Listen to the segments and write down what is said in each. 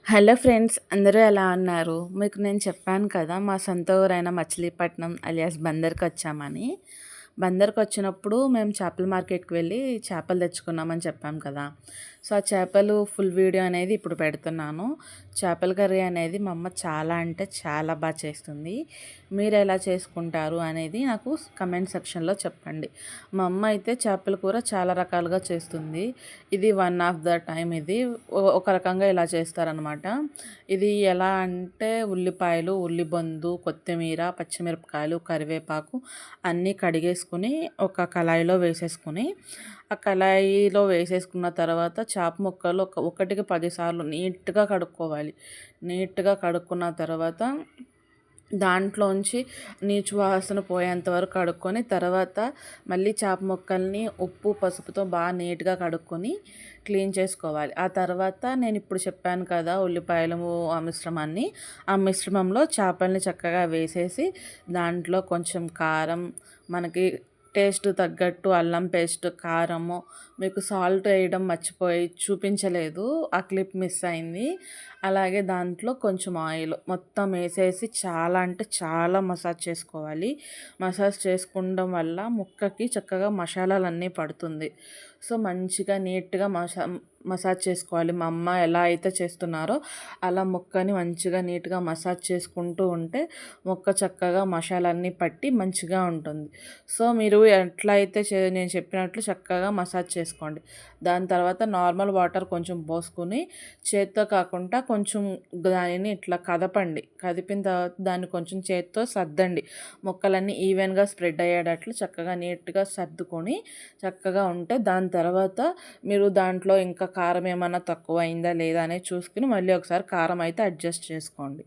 Hello friends, అందరూ ఎలా ఉన్నారు? మీకు నేను చెప్పాను కదా మా సొంత ఊరైన మచిలీపట్నం అలియాస్ బందర్‌కి వచ్చామని. బందర్‌కి వచ్చినప్పుడు మేము చేపల మార్కెట్‌కి వెళ్ళి చేపలు తెచ్చుకున్నామని చెప్పాం కదా! సో, ఆ చేపలు ఫుల్ వీడియో అనేది ఇప్పుడు పెడుతున్నాను. చేపల కర్రీ అనేది మా అమ్మ చాలా అంటే చాలా చేస్తుంది. మీరు ఎలా చేసుకుంటారు అనేది నాకు కమెంట్ సెక్షన్‌లో చెప్పండి. మా అమ్మ అయితే చేపల కూర చాలా రకాలుగా చేస్తుంది. ఇది వన్ ఆఫ్ ద టైమ్ ఇది. ఒక రకంగా ఇలా చేస్తారనమాట. ఇది ఎలా అంటే ఉల్లిపాయలు, ఉల్లిబొందు, కొత్తిమీర, పచ్చిమిరపకాయలు, కరివేపాకు అన్నీ కడిగేసుకొని ఒక కళాయిలో వేసేసుకొని, ఆ కళాయిలో వేసేసుకున్న తర్వాత చేప ముక్కలు ఒకటికి 10 సార్లు నీట్‌గా కడుక్కోవాలి. నీట్‌గా కడుక్కున్న తర్వాత దాంట్లోంచి నీచు వాసన పోయేంత వరకు కడుక్కొని, తర్వాత మళ్ళీ చేప ముక్కల్ని ఉప్పు, పసుపుతో బాగా నీట్‌గా కడుక్కొని క్లీన్ చేసుకోవాలి. ఆ తర్వాత నేను ఇప్పుడు చెప్పాను కదా ఉల్లిపాయలు ఆ మిశ్రమాన్ని, ఆ మిశ్రమంలో చేపల్ని చక్కగా వేసేసి దాంట్లో కొంచెం కారం, మనకి టేస్ట్ తగ్గట్టు అల్లం పేస్ట్, కారము, మీకు సాల్ట్ వేయడం మర్చిపోయి చూపించలేదు, ఆ క్లిప్ మిస్ అయింది. అలాగే దాంట్లో కొంచెం ఆయిల్ మొత్తం వేసేసి చాలా అంటే చాలా మసాజ్ చేసుకోవాలి. మసాజ్ చేసుకోవడం వల్ల ముక్కకి చక్కగా మసాలాలన్నీ పడుతుంది. సో, మంచిగా నీట్‌గా మసాజ్ చేసుకోవాలి. మా అమ్మ ఎలా అయితే చేస్తున్నారో అలా ముక్కని మంచిగా నీట్‌గా మసాజ్ చేసుకుంటూ ఉంటే ముక్క చక్కగా మసాలన్నీ పట్టి మంచిగా ఉంటుంది. సో, మీరు ఎట్లా అయితే నేను చెప్పినట్లు చక్కగా మసాజ్ చేసుకోండి. దాని తర్వాత నార్మల్ వాటర్ కొంచెం పోసుకొని చేత్తో కాకుండా కొంచెం దానిని ఇట్లా కదపండి. కదిపిన తర్వాత దాన్ని కొంచెం చేత్తో సర్దండి. ముక్కలన్నీ ఈవెన్‌గా స్ప్రెడ్ అయ్యేటట్లు చక్కగా నీట్‌గా సర్దుకొని చక్కగా ఉంటే, దాని తర్వాత మీరు దాంట్లో ఇంకా కారం ఏమన్నా తక్కువయిందా లేదా అనేది చూసుకొని మళ్ళీ ఒకసారి కారం అయితే అడ్జస్ట్ చేసుకోండి.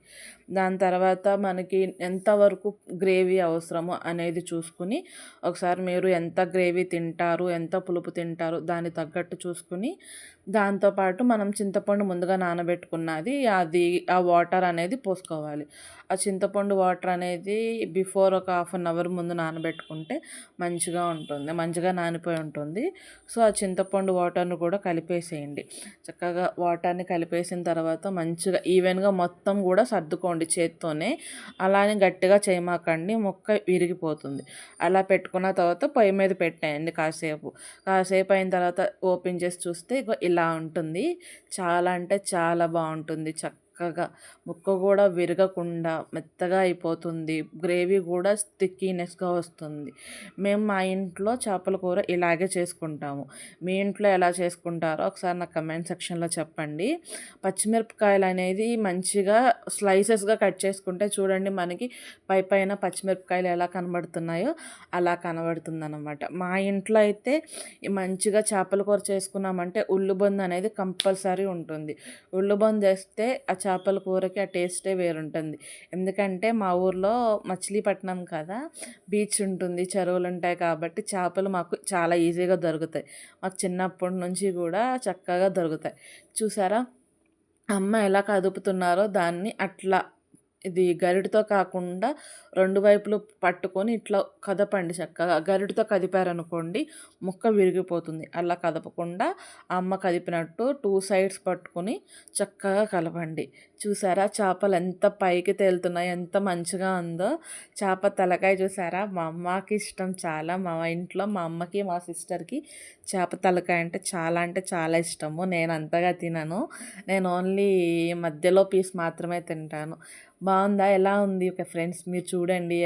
దాని తర్వాత మనకి ఎంతవరకు గ్రేవీ అవసరమో అనేది చూసుకుని, ఒకసారి మీరు ఎంత గ్రేవీ తింటారు, ఎంత పులుపు తింటారు దానికి తగ్గట్టు చూసుకుని, దాంతోపాటు మనం చింతపండు ముందుగా నానబెట్టుకున్నది అది ఆ వాటర్ అనేది పోసుకోవాలి. ఆ చింతపండు వాటర్ అనేది బిఫోర్ ఒక హాఫ్ అన్ అవర్ ముందు నానబెట్టుకుంటే మంచిగా ఉంటుంది, మంచిగా నానిపోయి ఉంటుంది. సో, ఆ చింతపండు వాటర్‌ని కూడా కలిపేసేయండి. చక్కగా వాటర్‌ని కలిపేసిన తర్వాత మంచిగా ఈవెన్‌గా మొత్తం కూడా సర్దుకోండి చేత్తోనే. అలా అని గట్టిగా చేయమాకండి, ముక్క విరిగిపోతుంది. అలా పెట్టుకున్న తర్వాత పొయ్యి మీద పెట్టేయండి కాసేపు. కాసేపు అయిన తర్వాత ఓపెన్ చేసి చూస్తే ఇగో ఇలా ఉంటుంది. చాలా అంటే చాలా బావుంటుంది. చక్కగా ముక్క కూడా విరగకుండా మెత్తగా అయిపోతుంది. గ్రేవీ కూడా స్టిక్కీనెస్‌గా వస్తుంది. మేము మా ఇంట్లో చేపల కూర ఇలాగే చేసుకుంటాము. మీ ఇంట్లో ఎలా చేసుకుంటారో ఒకసారి నాకు కమెంట్ సెక్షన్‌లో చెప్పండి. పచ్చిమిరపకాయలు అనేది మంచిగా స్లైసెస్‌గా కట్ చేసుకుంటే చూడండి, మనకి పైన పచ్చిమిరపకాయలు ఎలా కనబడుతున్నాయో అలా కనబడుతుందనమాట. మా ఇంట్లో అయితే మంచిగా చేపల కూర చేసుకున్నామంటే ఉల్లిబొందు అనేది కంపల్సరీ ఉంటుంది. ఉల్లిబొందు వేస్తే ఆ చేపల కూరకి ఆ టేస్టే వేరుంటుంది. ఎందుకంటే మా ఊర్లో మచిలీపట్నం కదా, బీచ్ ఉంటుంది, చెరువులు ఉంటాయి కాబట్టి చేపలు మాకు చాలా ఈజీగా దొరుకుతాయి. మాకు చిన్నప్పటి నుంచి కూడా చక్కగా దొరుకుతాయి. చూసారా అమ్మ ఎలా కదుపుతున్నారో దాన్ని అట్లా, ఇది గరిటెతో కాకుండా 2 వైపులు పట్టుకొని ఇట్లా కదపండి చక్కగా. గరిటెతో కదిపారనుకోండి ముక్క విరిగిపోతుంది. అలా కదపకుండా అమ్మ కదిపినట్టు 2 సైడ్స్ పట్టుకొని చక్కగా కలపండి. చూసారా చేపలు ఎంత పైకి తేలుతున్నాయో, ఎంత మంచిగా ఉందో. చేప తలకాయ చూసారా, మా అమ్మకి ఇష్టం చాలా. మా ఇంట్లో మా అమ్మకి, మా సిస్టర్‌కి చేప తలకాయ అంటే చాలా ఇష్టము. నేను అంతగా తినను. నేను ఓన్లీ మధ్యలో పీస్ మాత్రమే తింటాను. బావుందా? ఎలా ఉంది? ఓకే ఫ్రెండ్స్, మీరు చూడండి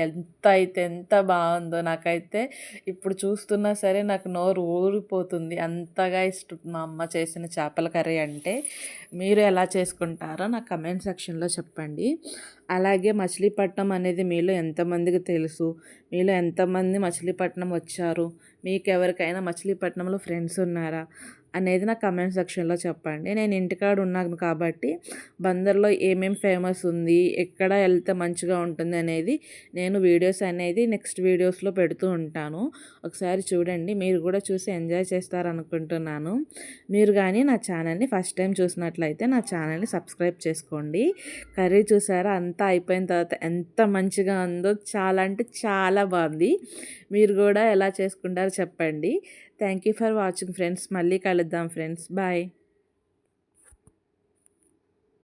ఎంత బావుందో. నాకైతే ఇప్పుడు చూస్తున్నా సరే నాకు నోరు ఊరిపోతుంది. అంతగా ఇష్టం మా అమ్మ చేసిన చేపల కర్రీ అంటే. మీరు ఎలా చేసుకుంటారో నాకు కమెంట్ సెక్షన్‌లో చెప్పండి. అలాగే మచిలీపట్నం అనేది మీలో ఎంతమందికి తెలుసు? మీలో ఎంతమంది మచిలీపట్నం వచ్చారు? మీకెవరికైనా మచిలీపట్నంలో ఫ్రెండ్స్ ఉన్నారా అనేది నాకు కమెంట్ సెక్షన్‌లో చెప్పండి. నేను ఇంటికాడ ఉన్నాను కాబట్టి బందర్‌లో ఏమేం ఫేమస్ ఉంది, ఎక్కడ వెళ్తే మంచిగా ఉంటుంది అనేది నేను వీడియోస్ అనేది నెక్స్ట్ వీడియోస్‌లో పెడుతూ ఉంటాను. ఒకసారి చూడండి, మీరు కూడా చూసి ఎంజాయ్ చేస్తారనుకుంటున్నాను. మీరు కానీ నా ఛానల్‌ని ఫస్ట్ టైం చూసినట్లయితే నా ఛానల్‌ని సబ్స్క్రైబ్ చేసుకోండి. కర్రీ చూసారా అంతా అయిపోయిన తర్వాత ఎంత మంచిగా ఉందో, చాలా అంటే చాలా బాగుంది. మీరు కూడా ఎలా చేసుకుంటారో చెప్పండి. Thank you for watching friends. మళ్ళీ కలుద్దాం ఫ్రెండ్స్. బాయ్.